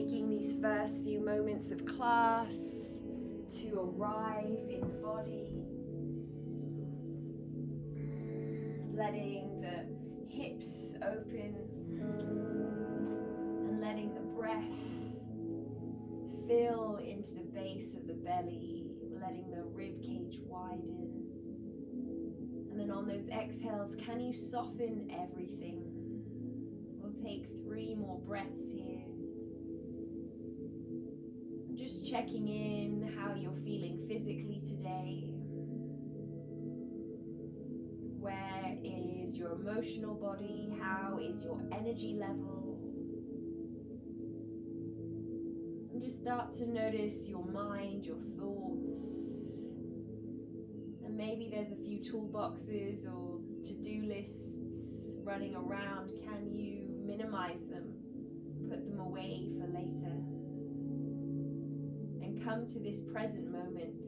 taking these first few moments of class to arrive in the body, letting the hips open and letting the breath fill into the base of the belly, letting the rib cage widen. And then on those exhales, can you soften everything? We'll take 3 more breaths here. Just checking in how you're feeling physically today. Where is your emotional body? How is your energy level? And just start to notice your mind, your thoughts. And maybe there's a few toolboxes or to-do lists running around. Can you minimize them? Put them away for later. And come to this present moment.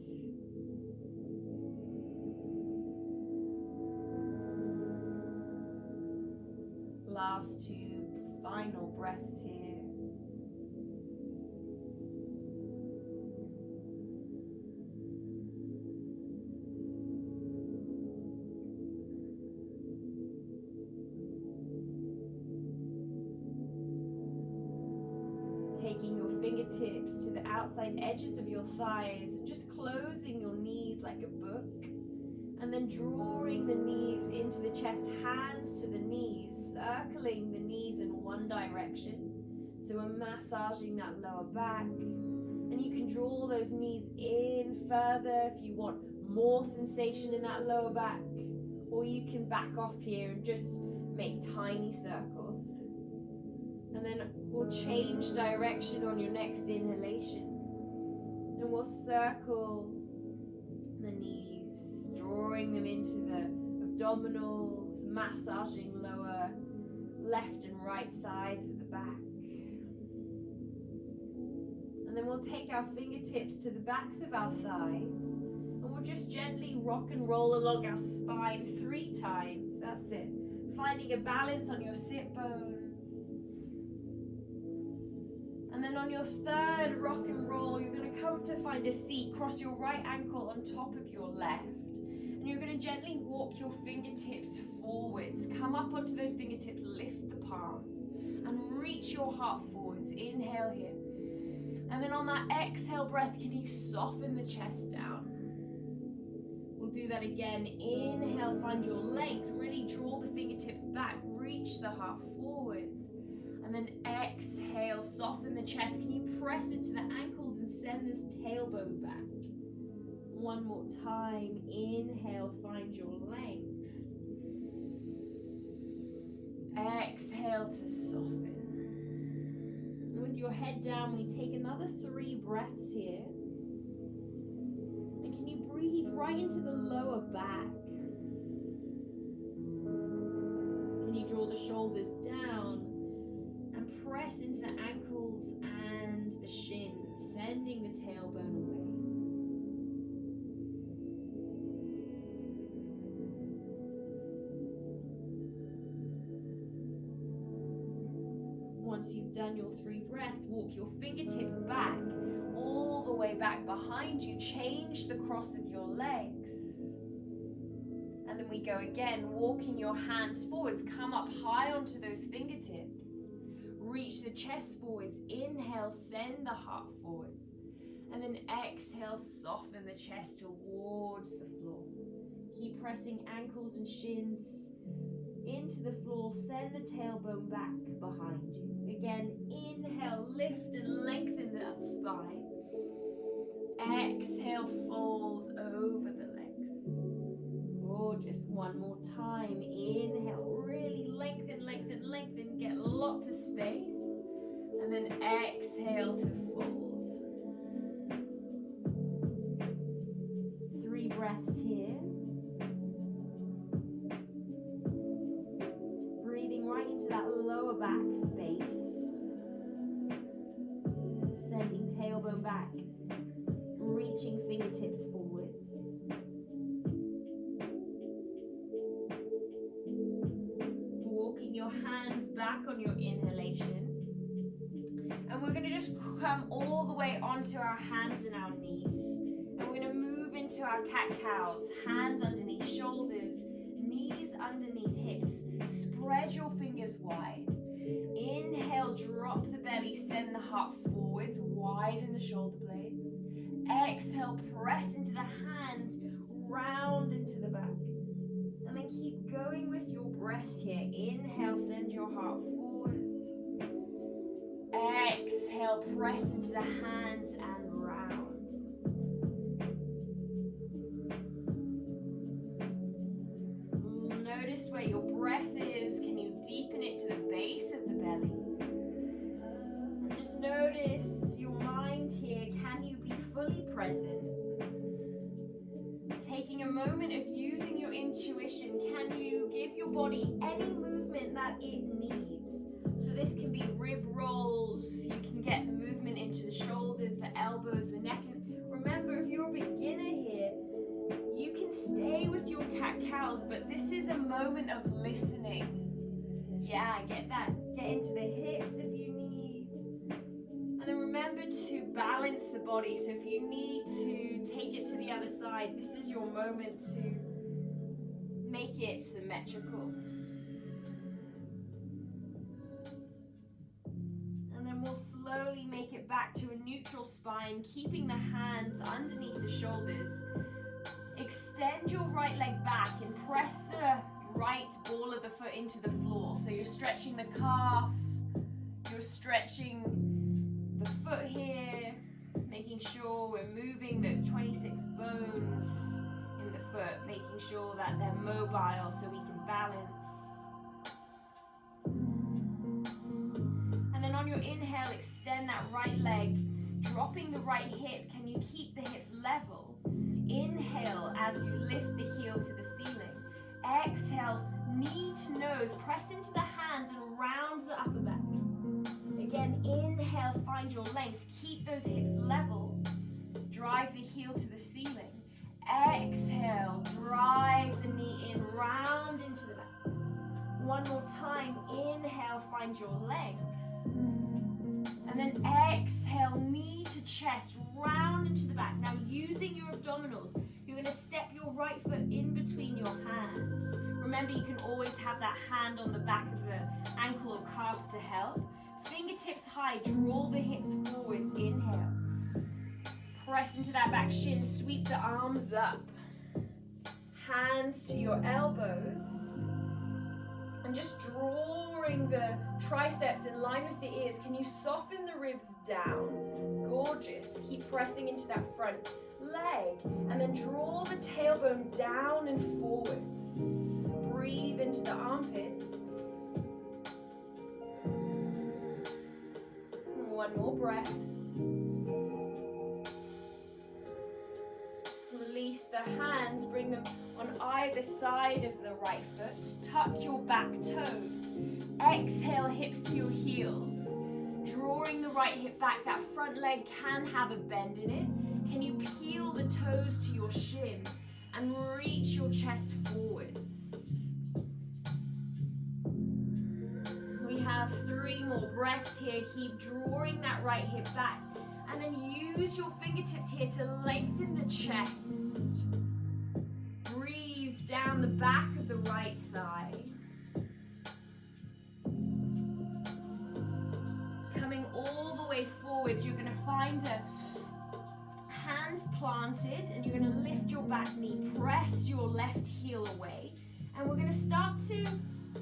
Last 2 final breaths here. Taking your fingertips to the outside edges of your thighs and just closing your knees like a book. And then drawing the knees into the chest, hands to the knees, circling the knees in one direction. So we're massaging that lower back. And you can draw those knees in further if you want more sensation in that lower back. Or you can back off here and just make tiny circles. And then we'll change direction on your next inhalation. And we'll circle the knees, drawing them into the abdominals, massaging lower left and right sides of the back. And then we'll take our fingertips to the backs of our thighs, and we'll just gently rock and roll along our spine 3 times. That's it. Finding a balance on your sit bones. And then on your 3rd rock and roll, you're going to come to find a seat. Cross your right ankle on top of your left. And you're going to gently walk your fingertips forwards. Come up onto those fingertips, lift the palms, and reach your heart forwards. Inhale here. And then on that exhale breath, can you soften the chest down? We'll do that again. Inhale, find your length. Really draw the fingertips back. Reach the heart forwards. And then exhale, soften the chest. Can you press into the ankles and send this tailbone back? One more time. Inhale, find your length. Exhale to soften. And with your head down, we take another 3 breaths here. And can you breathe right into the lower back? Can you draw the shoulders down? Press into the ankles and the shins, sending the tailbone away. Once you've done your 3 breaths, walk your fingertips back, all the way back behind you. Change the cross of your legs. And then we go again, walking your hands forwards. Come up high onto those fingertips. Reach the chest forwards. Inhale, send the heart forwards. And then exhale, soften the chest towards the floor. Keep pressing ankles and shins into the floor. Send the tailbone back behind you. Again, inhale, lift and lengthen that spine. Exhale, fold over the legs. Oh, just one more time. Inhale, really lengthen, lengthen, lengthen. Get lots of space. And then exhale to fold. 3 breaths here. Breathing right into that lower back space. Sending tailbone back. Reaching fingertips forwards. Walking your hands back on your inhalation. And we're going to just come all the way onto our hands and our knees. And we're going to move into our cat-cows. Hands underneath shoulders, knees underneath hips. Spread your fingers wide. Inhale, drop the belly, send the heart forwards, widen the shoulder blades. Exhale, press into the hands, round into the back. And then keep going with your breath here. Inhale, send your heart forwards. Exhale, press into the hands and round. Notice where your breath is. Can you deepen it to the base of the belly? And just notice your mind here. Can you be fully present? Taking a moment of using your intuition, can you give your body any movement that it needs? So this can be rib rolls, you can get the movement into the shoulders, the elbows, the neck. And remember, if you're a beginner here, you can stay with your cat-cows, but this is a moment of listening. Yeah, get into the hips if you need. And then remember to balance the body. So if you need to take it to the other side, this is your moment to make it symmetrical. And then we'll slowly make it back to a neutral spine, keeping the hands underneath the shoulders. Extend your right leg back and press the right ball of the foot into the floor. So you're stretching the calf, you're stretching the foot here, making sure we're moving those 26 bones in the foot, making sure that they're mobile so we can balance. And then on your inhale, extend that right leg, dropping the right hip. Can you keep the hips level? Inhale as you lift the heel to the ceiling. Exhale, knee to nose, press into the hands and round the upper back. Again, inhale, find your length, keep those hips level. Drive the heel to the ceiling. Exhale, drive the knee in, round into the back. One more time, inhale, find your length. And then exhale, knee to chest, round into the back. Now using your abdominals, you're going to step your right foot in between your hands. Remember, you can always have that hand on the back of the ankle or calf to help. Fingertips high, draw the hips forwards, inhale. Press into that back shin, sweep the arms up. Hands to your elbows. And just drawing the triceps in line with the ears. Can you soften the ribs down? Gorgeous. Keep pressing into that front leg. And then draw the tailbone down and forwards. Breathe into the armpits. One more breath. Release the hands, bring them on either side of the right foot. Tuck your back toes. Exhale, hips to your heels. Drawing the right hip back, that front leg can have a bend in it. Can you peel the toes to your shin and reach your chest forwards? We have 3 more breaths here. Keep drawing that right hip back. And then use your fingertips here to lengthen the chest. Breathe down the back of the right thigh. Coming all the way forward, you're going to find a hands planted and you're going to lift your back knee. Press your left heel away. And we're going to start to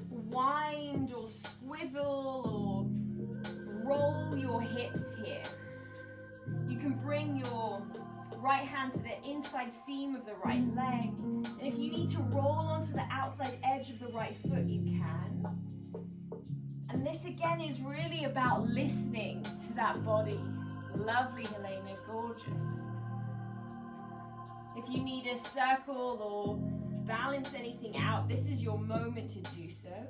wind or swivel or roll your hips here. You can bring your right hand to the inside seam of the right leg. And if you need to roll onto the outside edge of the right foot, you can. And this again is really about listening to that body. Lovely, Helena, gorgeous. If you need a circle or balance anything out, this is your moment to do so.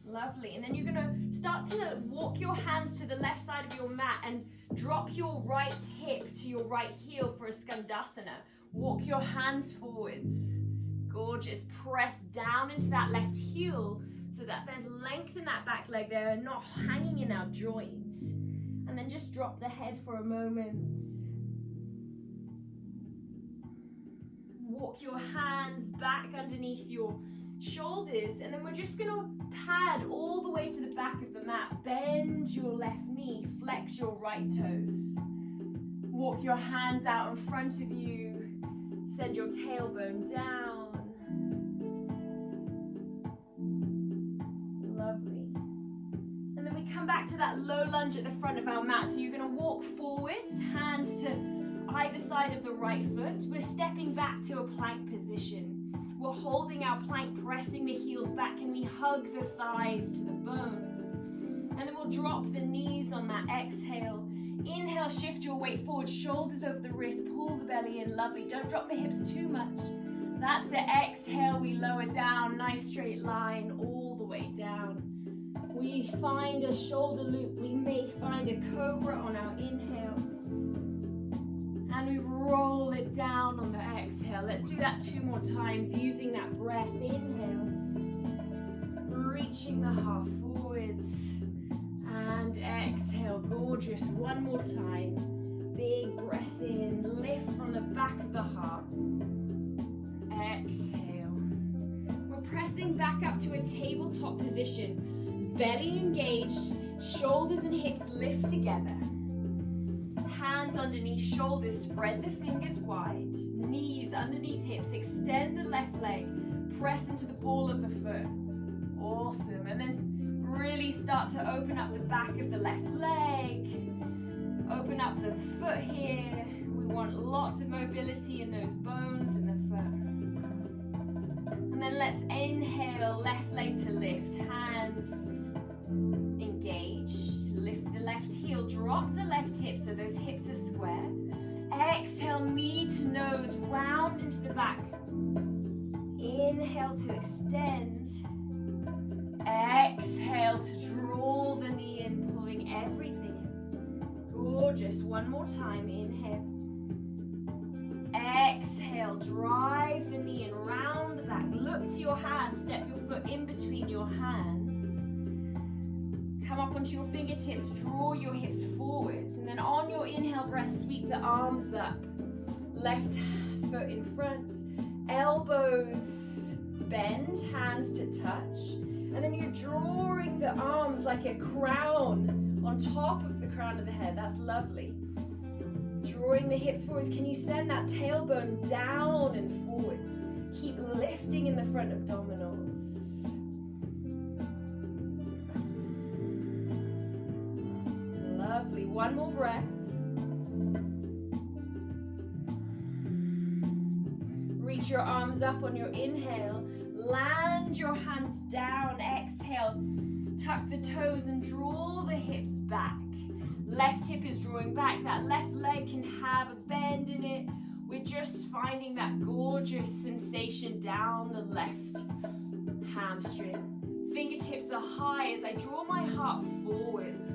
Lovely. And then you're going to start to walk your hands to the left side of your mat and drop your right hip to your right heel for a Skandasana. Walk your hands forwards. Gorgeous. Press down into that left heel. so that there's length in that back leg there and not hanging in our joints. And then just drop the head for a moment. Walk your hands back underneath your shoulders, and then we're just going to pad all the way to the back of the mat. Bend your left knee, flex your right toes. Walk your hands out in front of you. Send your tailbone down. Lovely. And then we come back to that low lunge at the front of our mat. So you're going to walk forwards, hands to either side of the right foot. We're stepping back to a plank position. We're holding our plank, pressing the heels back. Can we hug the thighs to the bones? And then we'll drop the knees on that exhale. Inhale, shift your weight forward, shoulders over the wrist, pull the belly in, lovely. Don't drop the hips too much. That's it. Exhale, we lower down, nice straight line all the way down. We find a shoulder loop. We may find a cobra on our inhale. And we roll it down on the exhale. Let's do that 2 more times using that breath. Inhale, reaching the heart forwards, and exhale. Gorgeous. 1 more time. Big breath in, lift from the back of the heart. Exhale. We're pressing back up to a tabletop position. Belly engaged, shoulders and hips lift together. Hands underneath shoulders, spread the fingers wide. Knees underneath hips, extend the left leg, press into the ball of the foot. Awesome. And then really start to open up the back of the left leg. Open up the foot here. We want lots of mobility in those bones in the foot. And then let's inhale, left leg to lift. Hands engaged. Lift the left heel, drop the left hip so those hips are square. Exhale, knee to nose, round into the back. Inhale to extend. Exhale to draw the knee in, pulling everything in. Gorgeous. 1 more time. Inhale. Exhale, drive the knee in, round the back. Look to your hands, step your foot in between your hands. Come up onto your fingertips, draw your hips forwards, and then on your inhale breath, sweep the arms up. Left foot in front, elbows bend, hands to touch, and then you're drawing the arms like a crown on top of the crown of the head. That's lovely. Drawing the hips forwards. Can you send that tailbone down and forwards? Keep lifting in the front abdominals. Lovely. 1 more breath. Reach your arms up on your inhale. Land your hands down. Exhale. Tuck the toes and draw the hips back. Left hip is drawing back. That left leg can have a bend in it. We're just finding that gorgeous sensation down the left hamstring. Fingertips are high as I draw my heart forwards.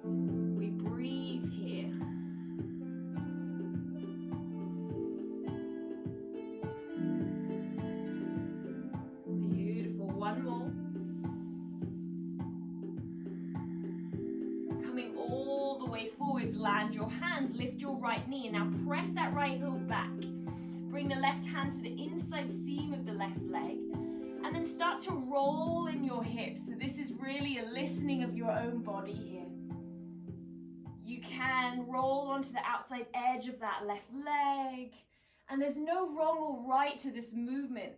We breathe here. Beautiful. 1 more. Coming all the way forwards, land your hands, lift your right knee, and now press that right heel back. Bring the left hand to the inside seam of the left leg, and then start to roll in your hips. So this is really a listening of your own body here. You can roll onto the outside edge of that left leg, and there's no wrong or right to this movement.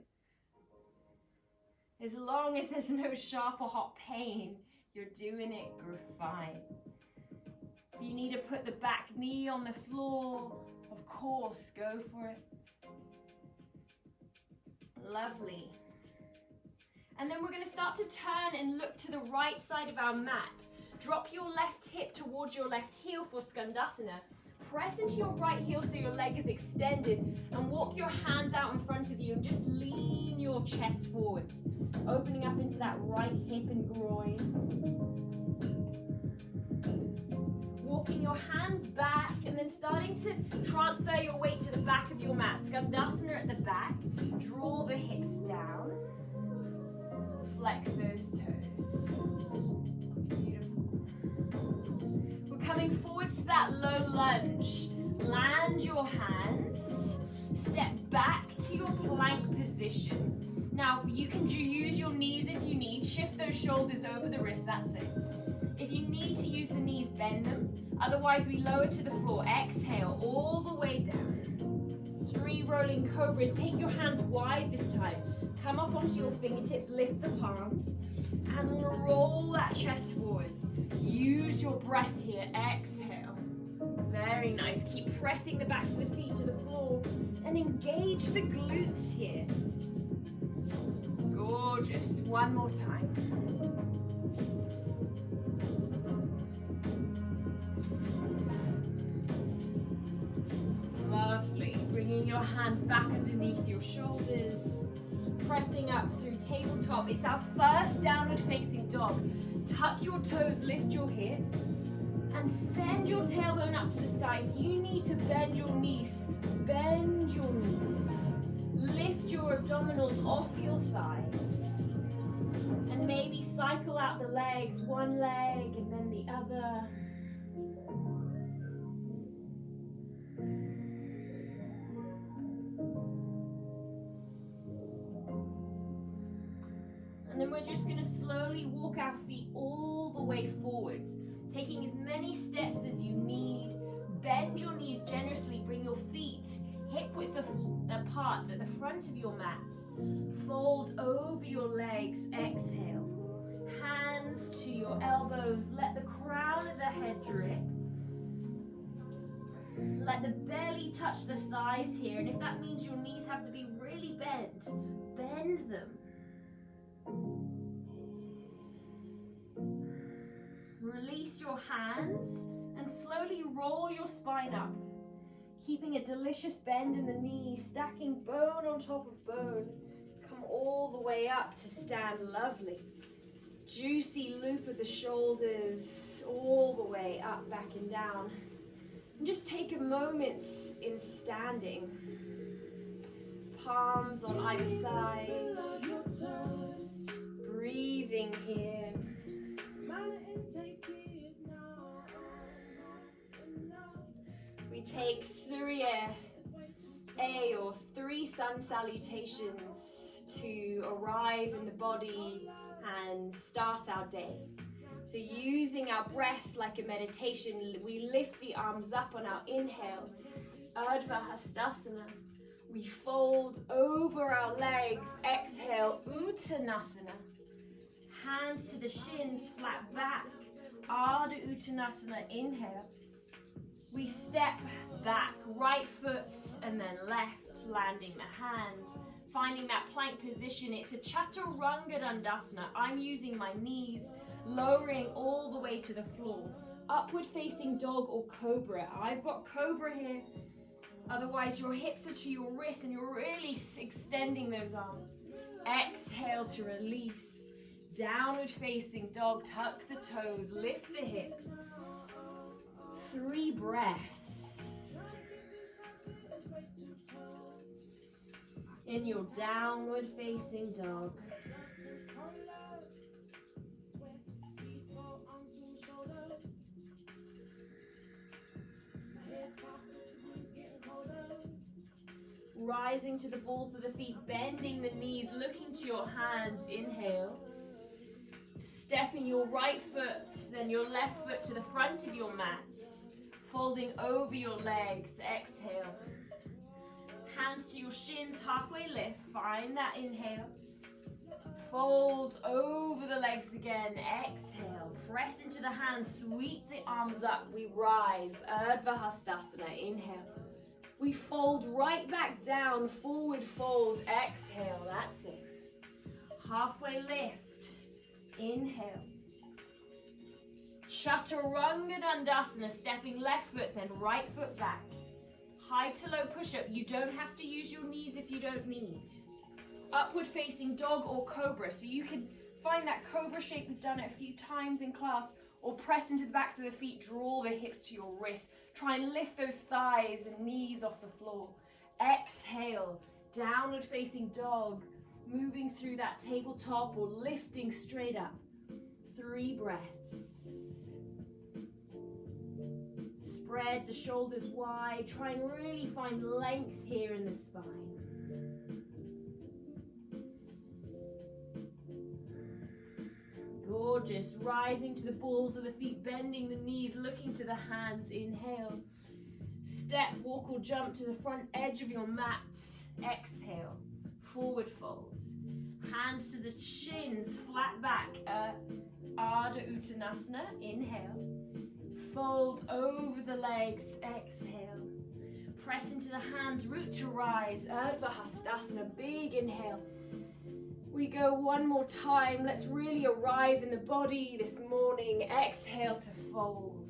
As long as there's no sharp or hot pain, you're doing it fine. If you need to put the back knee on the floor, of course, go for it. Lovely. And then we're going to start to turn and look to the right side of our mat. Drop your left hip towards your left heel for Skandasana. Press into your right heel so your leg is extended, and walk your hands out in front of you and just lean your chest forwards, opening up into that right hip and groin. Walking your hands back and then starting to transfer your weight to the back of your mat. Skandasana at the back. Draw the hips down. Flex those towards that low lunge. Land your hands. Step back to your plank position. Now, you can use your knees if you need. Shift those shoulders over the wrist, that's it. If you need to use the knees, bend them. Otherwise, we lower to the floor. Exhale all the way down. 3 rolling cobras. Take your hands wide this time. Come up onto your fingertips, lift the palms, and roll that chest forwards. Use your breath here. Exhale. Very nice. Keep pressing the backs of the feet to the floor and engage the glutes here. Gorgeous. One more time. Lovely. Bringing your hands back underneath your shoulders. Pressing up through tabletop. It's our first downward facing dog. Tuck your toes, lift your hips, and send your tailbone up to the sky. If you need to bend your knees, bend your knees. Lift your abdominals off your thighs. And maybe cycle out the legs, one leg and then the other. And then we're just going to slowly walk our feet all the way forwards, taking as many steps as you need. Bend your knees generously. Bring your feet hip width apart at the front of your mat. Fold over your legs. Exhale. Hands to your elbows. Let the crown of the head drip. Let the belly touch the thighs here. And if that means your knees have to be really bent, bend them. Release your hands and slowly roll your spine up, keeping a delicious bend in the knees, stacking bone on top of bone. Come all the way up to stand. Lovely. Juicy loop of the shoulders all the way up, back and down. And just take a moment in standing. Palms on either side. Breathing here. We take Surya A, or 3 sun salutations, to arrive in the body and start our day. So using our breath like a meditation, we lift the arms up on our inhale, Urdhva Hastasana. We fold over our legs, exhale, Uttanasana. Hands to the shins, flat back, Ardha Uttanasana, inhale. We step back, right foot and then left, landing the hands, finding that plank position. It's a Chaturanga Dandasana. I'm using my knees, lowering all the way to the floor. Upward facing dog or cobra. I've got cobra here. Otherwise, your hips are to your wrists and you're really extending those arms. Exhale to release. Downward facing dog. Tuck the toes, lift the hips. 3 breaths. In your downward facing dog. Rising to the balls of the feet, bending the knees, looking to your hands, inhale. Stepping your right foot, then your left foot to the front of your mat. Folding over your legs, exhale. Hands to your shins, halfway lift, find that inhale. Fold over the legs again, exhale. Press into the hands, sweep the arms up, we rise, Urdhva Hastasana, inhale. We fold right back down, forward fold, exhale, that's it. Halfway lift, inhale. Chaturanga Dandasana, stepping left foot, then right foot back. High to low push-up. You don't have to use your knees if you don't need. Upward facing dog or cobra. So you can find that cobra shape. We've done it a few times in class. Or press into the backs of the feet, draw the hips to your wrists. Try and lift those thighs and knees off the floor. Exhale, downward facing dog. Moving through that tabletop or lifting straight up. 3 breaths. spread the shoulders wide. Try and really find length here in the spine. Gorgeous. Rising to the balls of the feet, bending the knees, looking to the hands. Inhale. Step, walk or jump to the front edge of your mat. Exhale. Forward fold. Hands to the shins, flat back. Ardha Uttanasana. Inhale. Fold over the legs. Exhale. Press into the hands, root to rise. Urdhva Hastasana. Big inhale. We go one more time. Let's really arrive in the body this morning. Exhale to fold.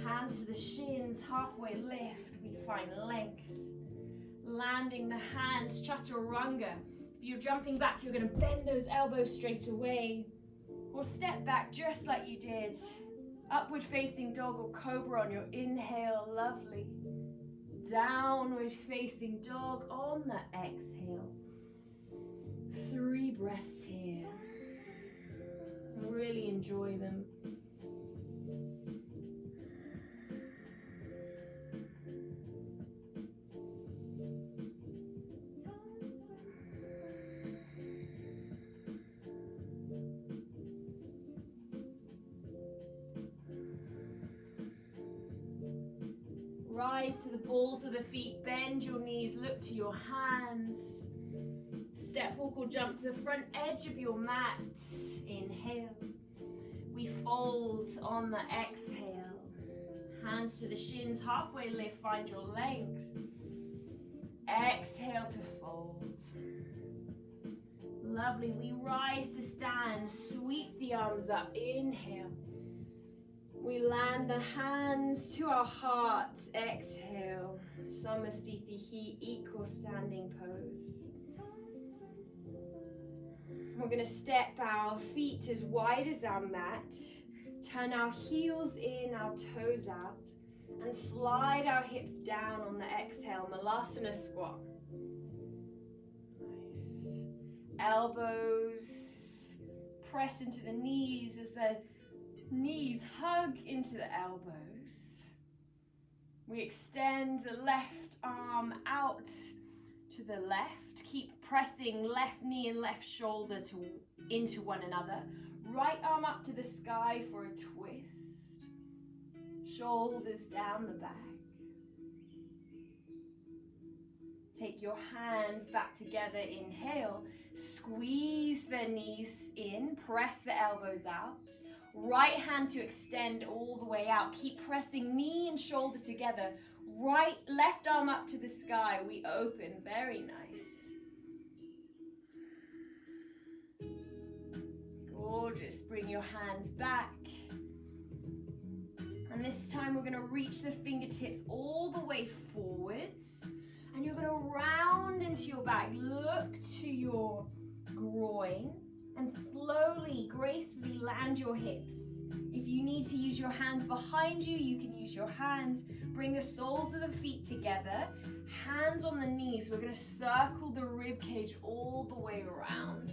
Hands to the shins, halfway lift. We find length. Landing the hands, chaturanga. If you're jumping back, you're going to bend those elbows straight away. Or step back just like you did. Upward facing dog or cobra on your inhale. Lovely. Downward facing dog on the exhale. 3 breaths here. Really enjoy them. Rise to the balls of the feet, bend your knees, look to your hands. Step, walk or jump to the front edge of your mat. Inhale. We fold on the exhale. Hands to the shins, halfway lift, find your length. Exhale to fold. Lovely. We rise to stand, sweep the arms up. Inhale. We land the hands to our hearts. Exhale. Samasthiti, equal standing pose. We're going to step our feet as wide as our mat, turn our heels in, our toes out, and slide our hips down on the exhale, Malasana squat. Nice. Elbows press into the knees as the knees hug into the elbows. We extend the left arm out to the left. Keep pressing left knee and left shoulder into one another. Right arm up to the sky for a twist. Shoulders down the back. Take your hands back together. Inhale. Squeeze the knees in. Press the elbows out. Right hand to extend all the way out. Keep pressing knee and shoulder together. Left arm up to the sky. We open. Very nice. Gorgeous. Bring your hands back. And this time we're going to reach the fingertips all the way forwards. And you're going to round into your back. Look to your groin. And slowly, gracefully land your hips. If you need to use your hands behind you, you can use your hands. Bring the soles of the feet together. Hands on the knees. We're going to circle the rib cage all the way around.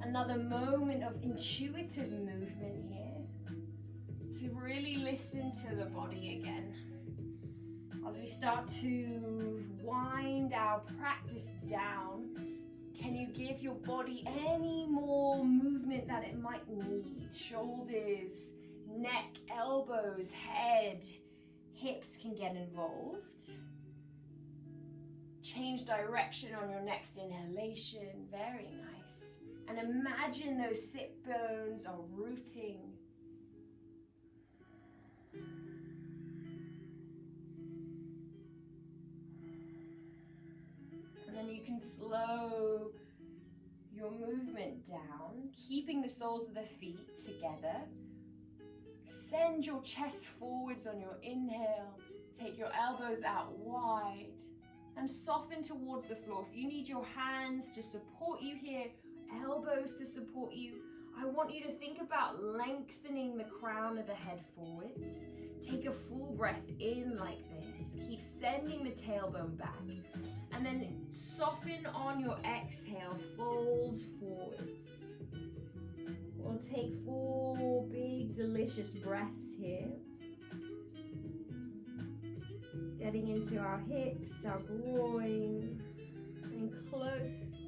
Another moment of intuitive movement here. To really listen to the body again. As we start to wind our practice down, can you give your body any more movement that it might need? Shoulders, neck, elbows, head, hips can get involved. Change direction on your next inhalation. Very nice. And imagine those sit bones are rooting. And then you can slow your movement down, keeping the soles of the feet together. Send your chest forwards on your inhale. Take your elbows out wide and soften towards the floor. If you need your hands to support you here, elbows to support you, I want you to think about lengthening the crown of the head forwards. Take a full breath in like this. Keep sending the tailbone back. And then soften on your exhale, fold forwards. We'll take 4 big, delicious breaths here. Getting into our hips, our groin, and close,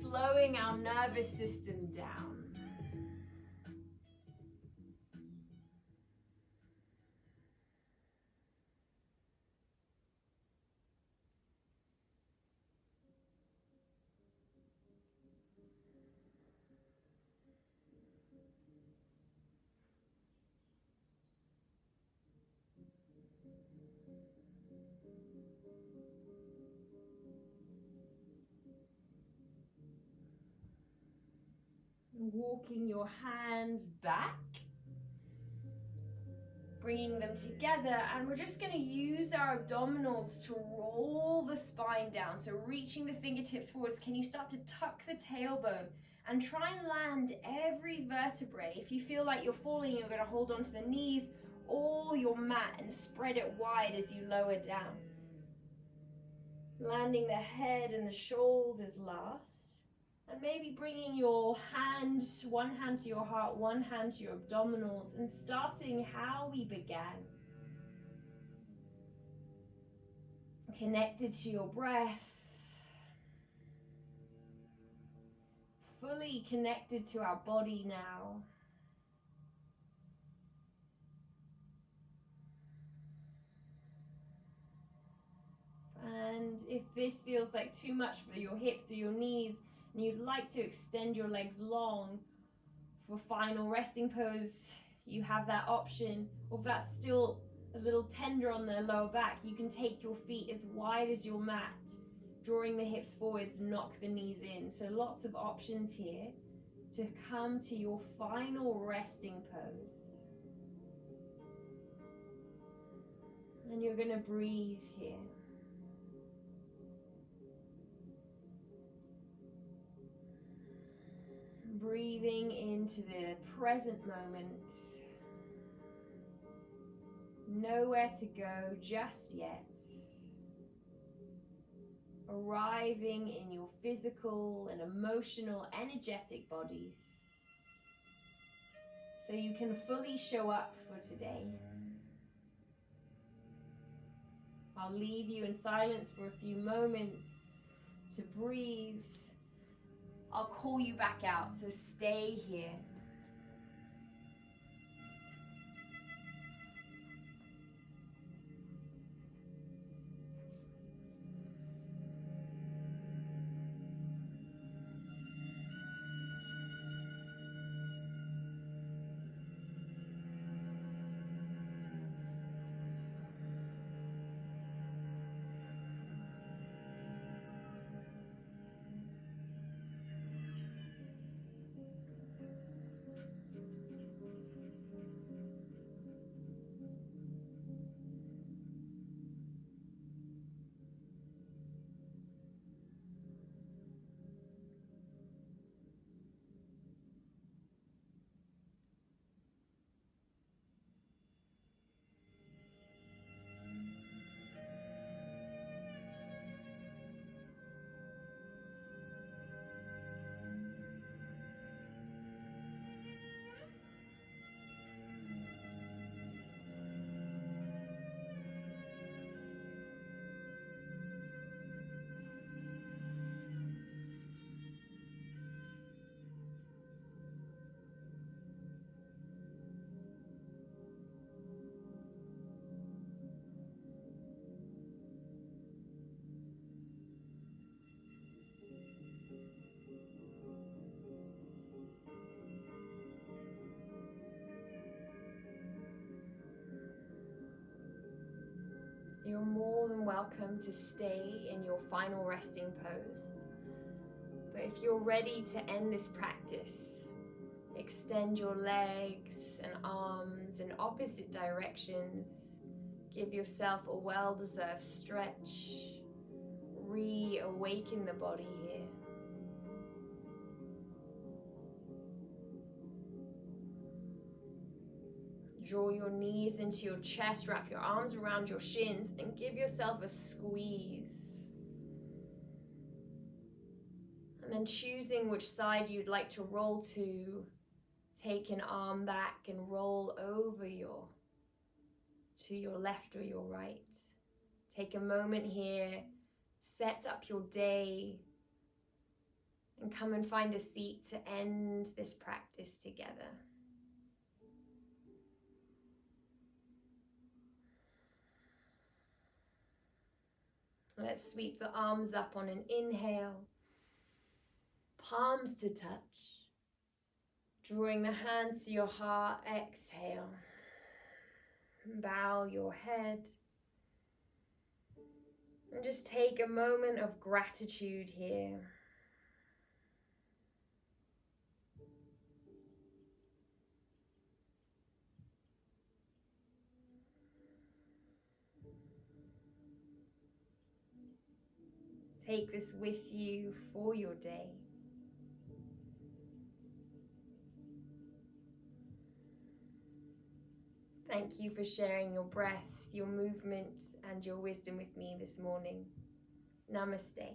slowing our nervous system down. Walking your hands back, bringing them together, and we're just going to use our abdominals to roll the spine down. So reaching the fingertips forwards, can you start to tuck the tailbone and try and land every vertebrae? If you feel like you're falling, you're going to hold onto the knees or your mat and spread it wide as you lower down. Landing the head and the shoulders last. And maybe bringing your hand, one hand to your heart, one hand to your abdominals, and starting how we began. Connected to your breath. Fully connected to our body now. And if this feels like too much for your hips or your knees, and you'd like to extend your legs long for final resting pose, you have that option. Or if that's still a little tender on the lower back, you can take your feet as wide as your mat, drawing the hips forwards, knock the knees in. So lots of options here to come to your final resting pose. And you're going to breathe here. Breathing into the present moment. Nowhere to go just yet. Arriving in your physical and emotional, energetic bodies. So you can fully show up for today. I'll leave you in silence for a few moments to breathe. I'll call you back out, so stay here. You're more than welcome to stay in your final resting pose. But if you're ready to end this practice, extend your legs and arms in opposite directions. Give yourself a well-deserved stretch. Reawaken the body here. Draw your knees into your chest, wrap your arms around your shins, and give yourself a squeeze. And then choosing which side you'd like to roll to, take an arm back and roll over to your left or your right. Take a moment here, set up your day, and come and find a seat to end this practice together. Let's sweep the arms up on an inhale, palms to touch. Drawing the hands to your heart, exhale. Bow your head. And just take a moment of gratitude here. Take this with you for your day. Thank you for sharing your breath, your movement, and your wisdom with me this morning. Namaste.